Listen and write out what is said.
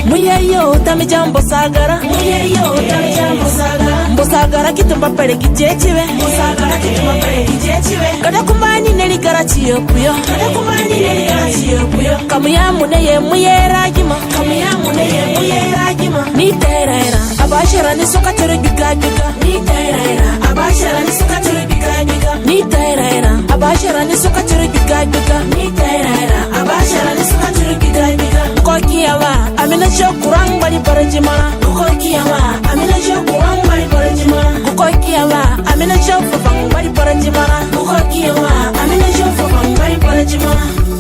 Muyeyo tami jambo sagara, mbosagara kitumba pere kijechiwe, kada kumani neli garachiyo puyo, kamuyamune ye muyeragima, ni terera abashara ni soka tere biga, ni terera abashara ni soka tere biga, ni terera abashara ni soka tere biga, ni terera abashara ni soka tere biga. Kokiyama amina shokurang bari parajimana, kokiyama amina shokurang bari parajimana, kokiyama amina shofang bari parajimana, kokiyama amina shofang bari parajimana.